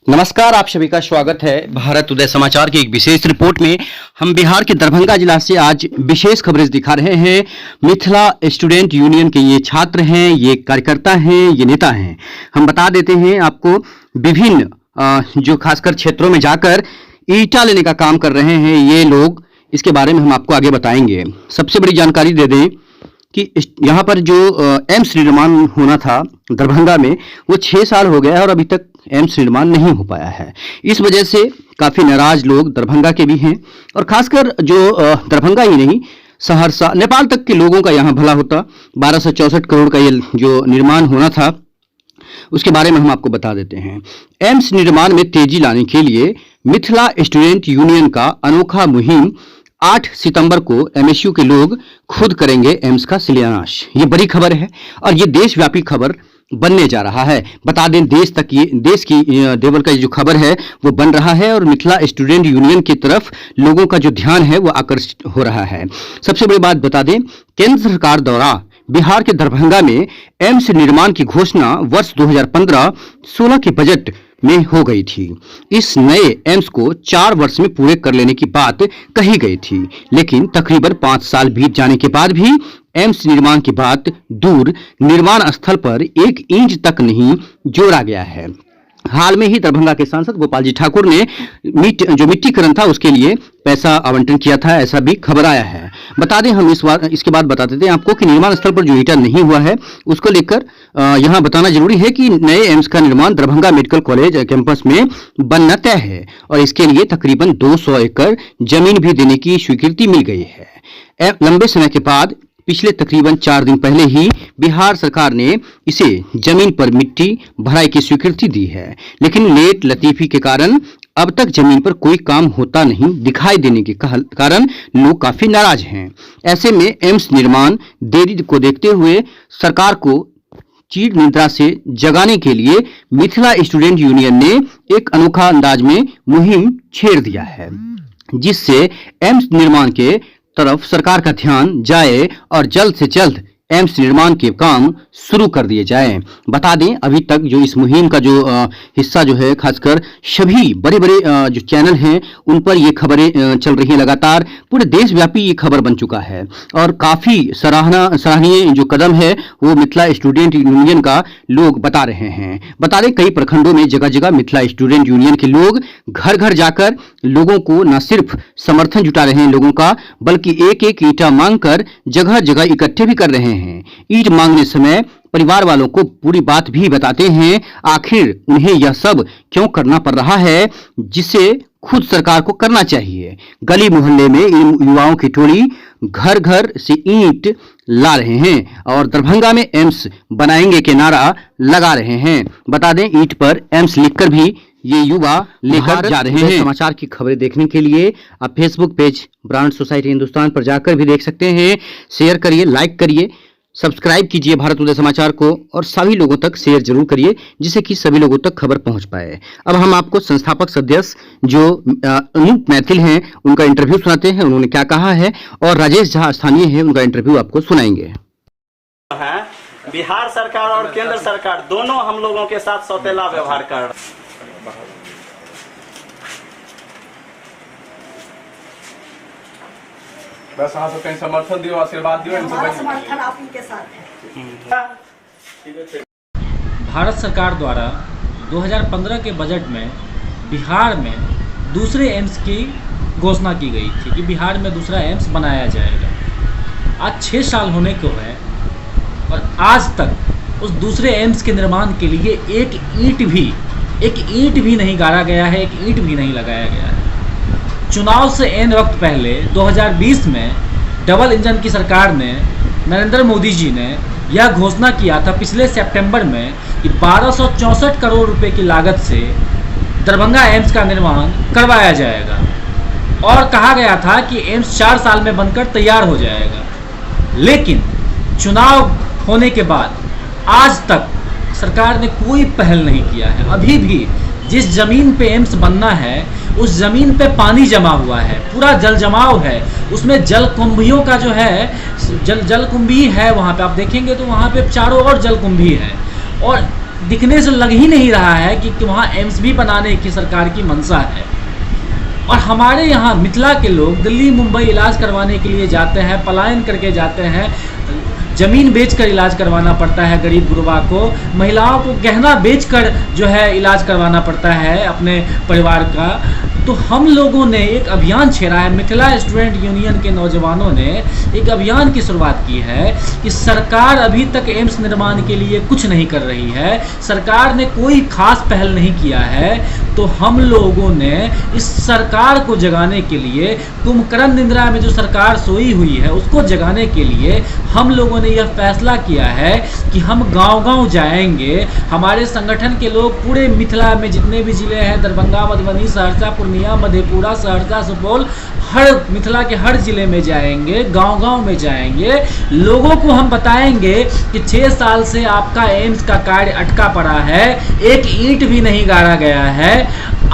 नमस्कार, आप सभी का स्वागत है भारत उदय समाचार की एक विशेष रिपोर्ट में। हम बिहार के दरभंगा जिला से आज विशेष खबरें दिखा रहे हैं। मिथिला स्टूडेंट यूनियन के ये छात्र हैं, ये कार्यकर्ता हैं, ये नेता हैं। हम बता देते हैं आपको, विभिन्न जो खासकर क्षेत्रों में जाकर ईंटा लेने का काम कर रहे हैं ये लोग, इसके बारे में हम आपको आगे बताएंगे। सबसे बड़ी जानकारी दे दें कि यहाँ पर जो एम्स निर्माण होना था दरभंगा में, वो 6 साल हो गया है और अभी तक एम्स निर्माण नहीं हो पाया है। इस वजह से काफ़ी नाराज लोग दरभंगा के भी हैं और खासकर जो दरभंगा ही नहीं, सहरसा, नेपाल तक के लोगों का यहाँ भला होता। 1264 करोड़ का ये जो निर्माण होना था, उसके बारे में हम आपको बता देते हैं। एम्स निर्माण में तेजी लाने के लिए मिथिला स्टूडेंट यूनियन का अनोखा मुहिम 8 सितंबर को एमएसयू के लोग खुद करेंगे एम्स का शिलान्यास। ये बड़ी खबर है और ये देशव्यापी खबर बनने जा रहा है। बता दें, देश की लेवल का जो खबर है वो बन रहा है और मिथिला स्टूडेंट यूनियन की तरफ लोगों का जो ध्यान है वो आकर्षित हो रहा है। सबसे बड़ी बात बता दें, केंद्र सरकार द्वारा बिहार के दरभंगा में एम्स निर्माण की घोषणा वर्ष 2015-16 के बजट में हो गई थी। इस नए एम्स को 4 वर्ष में पूरे कर लेने की बात कही गई थी, लेकिन तकरीबन 5 साल बीत जाने के बाद भी एम्स निर्माण की बात दूर, निर्माण स्थल पर 1 इंच तक नहीं जोड़ा गया है। हाल में ही दरभंगा के सांसद गोपाल जी ठाकुर ने जो मिट्टीकरण था उसके लिए पैसा आवंटन किया था, ऐसा भी खबर आया है। बता दें, हम इसके बाद बता देते हैं आपको कि निर्माण स्थल पर जो ईंटा नहीं हुआ है उसको लेकर यहाँ बताना जरूरी है कि नए एम्स का निर्माण दरभंगा मेडिकल कॉलेज कैंपस में बनना तय है और इसके लिए तकरीबन 200 एकड़ जमीन भी देने की स्वीकृति मिल गई है। लंबे समय के बाद पिछले तकरीबन 4 दिन पहले ही बिहार सरकार ने इसे जमीन पर मिट्टी भराई की स्वीकृति दी है, लेकिन लेट लतीफी के कारण अब तक जमीन पर कोई काम होता नहीं दिखाई देने के कारण लोग काफी नाराज हैं। ऐसे में एम्स निर्माण देरी को देखते हुए सरकार को चीर निद्रा से जगाने के लिए मिथिला स्टूडेंट यूनियन ने एक अनोखा अंदाज में मुहिम छेड़ दिया है, जिससे एम्स निर्माण के तरफ सरकार का ध्यान जाए और जल्द से जल्द एम्स निर्माण के काम शुरू कर दिए जाएं। बता दें, अभी तक जो इस मुहिम का जो हिस्सा जो है, खासकर सभी बड़े बड़े जो चैनल हैं उन पर ये खबरें चल रही हैं लगातार। पूरे देशव्यापी ये खबर बन चुका है और काफ़ी सराहनीय जो कदम है वो मिथिला स्टूडेंट यूनियन का लोग बता रहे हैं। बता दें, कई प्रखंडों में जगह जगह मिथिला स्टूडेंट यूनियन के लोग घर घर जाकर लोगों को न सिर्फ समर्थन जुटा रहे हैं लोगों का, बल्कि एक एक ईंटा मांगकर जगह जगह इकट्ठे भी कर रहे हैं। ईंट मांगने समय परिवार वालों को पूरी बात भी बताते हैं, आखिर उन्हें यह सब क्यों करना पड़ रहा है जिसे खुद सरकार को करना चाहिए। गली मोहल्ले में इन युवाओं की टोली घर घर से ईंट ला रहे हैं और दरभंगा में एम्स बनाएंगे के नारा लगा रहे हैं। बता दें, ईंट पर एम्स लिखकर भी ये युवा लेकर जा रहे हैं। समाचार की खबरें देखने के लिए आप Facebook page brand society Hindustan पर जाकर भी देख सकते हैं। शेयर करिए, लाइक करिए, सब्सक्राइब कीजिए भारत उदय समाचार को और सभी लोगों तक शेयर जरूर करिए, जिससे कि सभी लोगों तक खबर पहुंच पाए। अब हम आपको संस्थापक सदस्य जो अनूप मैथिल हैं उनका इंटरव्यू सुनाते हैं, उन्होंने क्या कहा है, और राजेश झा स्थानीय है, उनका इंटरव्यू आपको सुनाएंगे। बिहार सरकार और केंद्र सरकार दोनों हम लोगों के साथ सौतेला व्यवहार कर रहे हैं। बस हाँ, तो कहीं समर्थन दियो, आशीर्वाद दियो, हमारा समर्थन आप ही के साथ है। भारत सरकार द्वारा 2015 के बजट में बिहार में दूसरे एम्स की घोषणा की गई थी कि बिहार में दूसरा एम्स बनाया जाएगा। आज 6 साल होने को है और आज तक उस दूसरे एम्स के निर्माण के लिए एक ईंट भी नहीं गाड़ा गया है, एक ईंट भी नहीं लगाया गया है। चुनाव से एन वक्त पहले 2020 में डबल इंजन की सरकार ने, नरेंद्र मोदी जी ने यह घोषणा किया था पिछले सितंबर में कि 1264 करोड़ रुपए की लागत से दरभंगा एम्स का निर्माण करवाया जाएगा और कहा गया था कि एम्स 4 साल में बनकर तैयार हो जाएगा। लेकिन चुनाव होने के बाद आज तक सरकार ने कोई पहल नहीं किया है। अभी भी जिस जमीन पे एम्स बनना है उस जमीन पे पानी जमा हुआ है, पूरा जल जमाव है, उसमें जलकुंभियों का जो है जलकुंभी है, वहाँ पे आप देखेंगे तो वहाँ पे चारों ओर जलकुंभी है और दिखने से लग ही नहीं रहा है कि वहाँ एम्स भी बनाने की सरकार की मंशा है। और हमारे यहाँ मिथिला के लोग दिल्ली मुंबई इलाज करवाने के लिए जाते हैं, पलायन करके जाते हैं, ज़मीन बेचकर इलाज करवाना पड़ता है गरीब गुरबा को, महिलाओं को गहना बेचकर जो है इलाज करवाना पड़ता है अपने परिवार का। तो हम लोगों ने एक अभियान छेड़ा है, मिथिला स्टूडेंट यूनियन के नौजवानों ने एक अभियान की शुरुआत की है कि सरकार अभी तक एम्स निर्माण के लिए कुछ नहीं कर रही है, सरकार ने कोई खास पहल नहीं किया है। तो हम लोगों ने इस सरकार को जगाने के लिए, कुंभकर्ण निद्रा में जो सरकार सोई हुई है उसको जगाने के लिए हम लोगों ने यह फैसला किया है कि हम गांव-गांव जाएंगे। हमारे संगठन के लोग पूरे मिथिला में जितने भी जिले हैं, दरभंगा, मधुबनी, सहरसा, पूर्णिया, मधेपुरा, सहरसा, सुपौल, हर मिथिला के हर जिले में जाएंगे, गांव-गांव में जाएंगे। लोगों को हम बताएंगे कि 6 साल से आपका एम्स का कार्य अटका पड़ा है, एक ईंट भी नहीं गाड़ा गया है,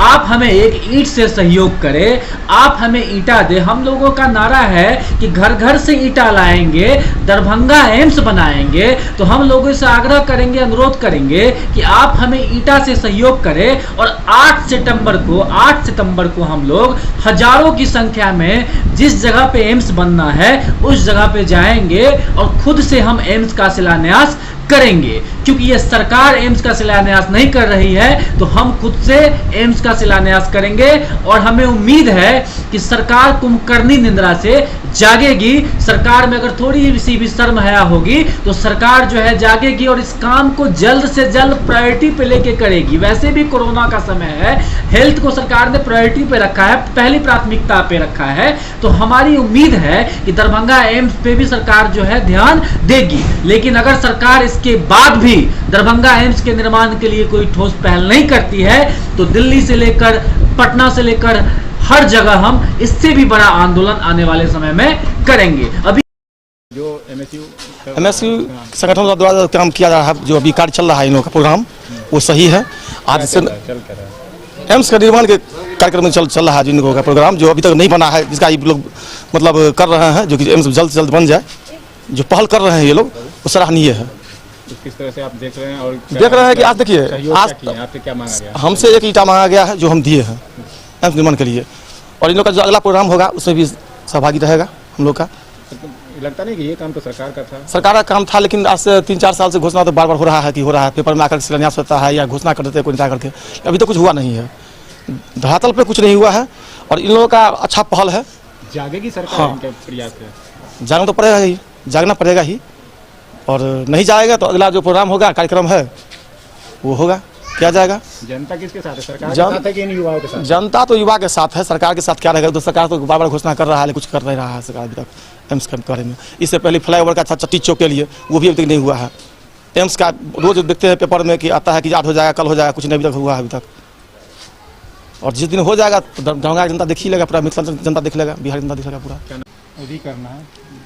आप हमें एक ईंट से सहयोग करें, आप हमें ईंटा दे। हम लोगों का नारा है कि घर घर से ईंटा लाएंगे, दरभंगा एम्स बनाएंगे। तो हम लोगों से आग्रह करेंगे, अनुरोध करेंगे कि आप हमें ईंटा से सहयोग करें। और 8 सितंबर को हम लोग हजारों की संख्या में जिस जगह पे एम्स बनना है उस जगह पे जाएंगे और खुद से हम एम्स का शिलान्यास करेंगे। क्योंकि ये सरकार एम्स का शिलान्यास नहीं कर रही है तो हम खुद से एम्स का शिलान्यास करेंगे। और हमें उम्मीद है कि सरकार कुंभकर्णी निद्रा से जागेगी। सरकार में अगर थोड़ी सी भी शर्म हया होगी तो सरकार जो है जागेगी और इस काम को जल्द से जल्द प्रायोरिटी पे लेके करेगी। वैसे भी कोरोना का समय है, हेल्थ को सरकार ने प्रायोरिटी पे रखा है, पहली प्राथमिकता पे रखा है। तो हमारी उम्मीद है कि दरभंगा एम्स पे भी सरकार जो है ध्यान देगी। लेकिन अगर सरकार इसके बाद भी दरभंगा एम्स के निर्माण के लिए कोई ठोस पहल नहीं करती है तो दिल्ली से लेकर पटना से लेकर हर जगह हम इससे भी बड़ा आंदोलन आने वाले समय में करेंगे। अभी जो एमएसयू संगठन द्वारा काम किया जा रहा है, जो अभी कार्य चल रहा है इन लोगों का प्रोग्राम, वो सही है। आज से एम्स का निर्माण के कार्यक्रम में चल रहा है जिन लोगों का प्रोग्राम, जो अभी तक नहीं बना है, जिसका ये लोग मतलब कर रहे हैं, जो कि एम्स जल्द से जल्द बन जाए, जो पहल कर रहे हैं ये लोग, वो सराहनीय है। किस तरह से आप देख रहे हैं और देख रहे हैं कि आज देखिए, आज आपसे क्या मांगा गया? हमसे एक ईंटा मांगा गया है जो हम दिए हैं एम्स निर्माण के लिए। और इन लोग का जो अगला प्रोग्राम होगा उसमें भी सहभागी रहेगा हम लोग का। लगता नहीं कि ये काम तो सरकार का था? सरकार का काम था, लेकिन आज से 3-4 साल से घोषणा तो बार बार हो रहा है कि हो रहा है, पेपर में आकर शिलान्यास होता है या घोषणा कर देते हैं कोई नेता करके, अभी तो कुछ हुआ नहीं है, धरातल पे कुछ नहीं हुआ है। और इन लोगों का अच्छा पहल है। जागेगी सरकार इनके प्रयास से? जागना तो पड़ेगा ही, जागना पड़ेगा ही। और नहीं जाएगा तो अगला जो प्रोग्राम होगा, कार्यक्रम है, वो होगा, किया जाएगा। जनता किसके साथ है? सरकार के साथ है कि इन युवाओं के साथ? जनता तो युवा के साथ है, सरकार के साथ क्या रहेगा? तो सरकार तो बार बार घोषणा कर रहा है, कुछ कर नहीं रहा है सरकार अभी तक एम्स के बारे में। इससे पहले फ्लाईओवर का था चट्टी चौक के लिए, वो भी अभी तक नहीं हुआ है। एम्स का रोज देखते हैं पेपर में कि आता है कि आज हो जाएगा, कल हो जाएगा, कुछ नहीं अभी तक हुआ है अभी तक। और जिस दिन हो जाएगा तो दरभंगा जनता देख ही लेगा, पूरा मिथिला जनता देख लेगा, बिहार जनता देख लेगा पूरा। करना है,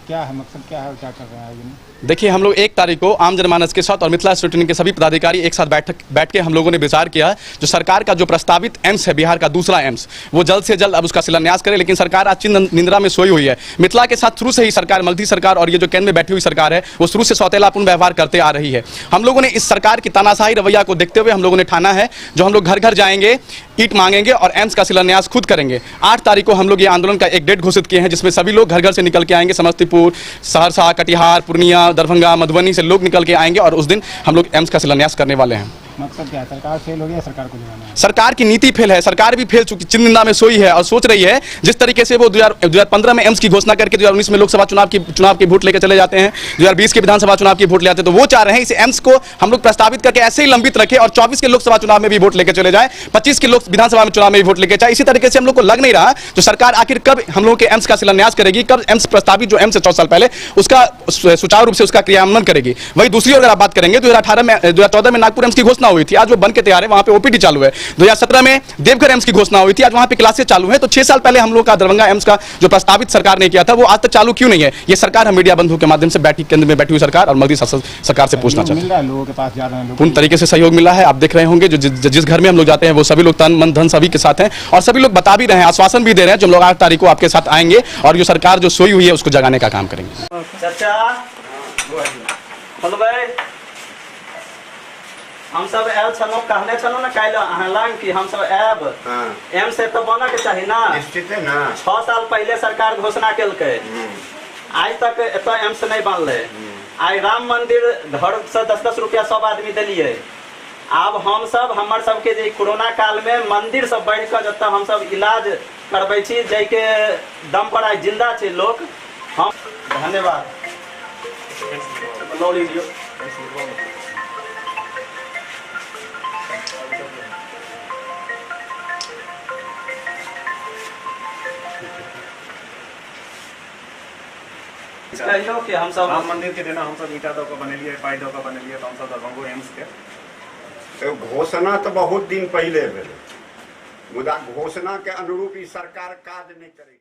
क्या है मकसद, क्या है, क्या कर रहा है? देखिए, हम लोग 1 तारीख को आम जनमानस के साथ और मिथिला स्टूडेंट के सभी पदाधिकारी एक साथ बैठ के हम लोगों ने विचार किया, जो सरकार का जो प्रस्तावित एम्स है, बिहार का दूसरा एम्स, वो जल्द से जल्द अब उसका शिलान्यास करे। लेकिन सरकार आज चिन्ह निंद्रा में सोई हुई है। मिथिला के साथ शुरू से ही सरकार, मोदी सरकार और ये जो केंद्र में बैठी हुई सरकार है, वो शुरू से सौतेलापूर्ण व्यवहार करते आ रही है। हम लोगों ने इस सरकार की तानाशाही रवैया को देखते हुए हम लोगों ने ठाना है, जो हम लोग घर घर जाएंगे, ईंट मांगेंगे और एम्स का शिलान्यास खुद करेंगे। 8 तारीख को हम लोग ये आंदोलन का एक डेट घोषित किए हैं, जिसमें सभी लोग घर घर से निकल के आएंगे। समस्तीपुर, सहरसा, कटिहार, पूर्णिया, दरभंगा, मधुबनी से लोग निकल के आएंगे और उस दिन हम लोग एम्स का शिलान्यास करने वाले हैं। मकसद क्या है? सरकार फेल हो गई या सरकार को जगाना है? सरकार की नीति फेल है, सरकार भी फेल चुकी, चिन्ह निंदा में सोई है और सोच रही है जिस तरीके से वो 2015 में एम्स की घोषणा करके 2019 में लोकसभा चुनाव की वोट लेकर चले जाते हैं, 2020 के विधानसभा चुनाव की वोट ले आते हैं, तो वो चाह रहे हैं इस एम्स को हम लोग प्रस्तावित करके ऐसे ही लंबित रखें और 24 के लोकसभा चुनाव में भी वोट लेकर चले जाए, 25 के विधानसभा चुनाव में भी वोट लेकर जाए। इसी तरीके से हम लोग को लग नहीं रहा तो सरकार आखिर कब हम लोग के एम्स का शिलान्यास करेगी, कब एम्स प्रस्तावित जो एम्स है 14 साल पहले उसका सुचारू रूप से उसका क्रियान्वयन करेगी। वही दूसरी अगर आप बात करेंगे 2014 में नागपुर एम्स की घोषणा हुई थी, आज वो बनके तैयार है, वहां पे ओपीडी चालू है। 2017 में देवघर एम्स की घोषणा हुई थी, आज वहां पे क्लासेस चालू है। तो 6 साल पहले हम लोग का दरभंगा एम्स का जो प्रस्तावित सरकार ने किया था वो आज तक चालू क्यों नहीं है? ये सरकार हम मीडिया बंधु के माध्यम से केंद्र में बैठी हुई सरकार और मोदी सरकार से पूछना चाहते हैं। लोगों के पास जा रहे हैं, पूर्ण तरीके से सहयोग मिला है। आप देख रहे होंगे जिस घर में हम लोग जाते हैं वो सभी लोग तन मन धन सभी के साथ हैं और सभी लोग बता भी रहे हैं, आश्वासन भी दे रहे हैं, जो हम लोग 8 तारीख को आपके साथ आएंगे और जो सरकार जो सोई हुई है उसको जगाने का काम करेंगे। चाचा बोल भाई, हम सब आयल छलहुँ कहने छलहुँ ने काल्हि अहाँ लग कि हम सब आयब एम्स से तो बनऽ के चाही ना, निश्चित है ना। 6 साल पहले सरकार घोषणा केलकै, आज तक एतऽ एम्स नहीं बनलै। आइ राम मंदिर घर से 10-10 रुपया सब आदमी दिलियै। आब हम सब हमर सबके जे कोरोना काल में मंदिर सब बढ़ कऽ जतऽ हम सब इलाज करबै छी, जाके दम पर आइ जिंदा छै लोग। हम धन्यवाद। लौड़ी दियौ। कहियो कि हम सब राम मंदिर के देना हम सब ईटा दो के बनेलिए, पाई दो के बनेलिए, तो हम सब दरभंगो एम्स के तो घोषणा तो बहुत दिन पहले भेल, मुदा घोषणा के अनुरूप ई सरकार काज नहीं करे।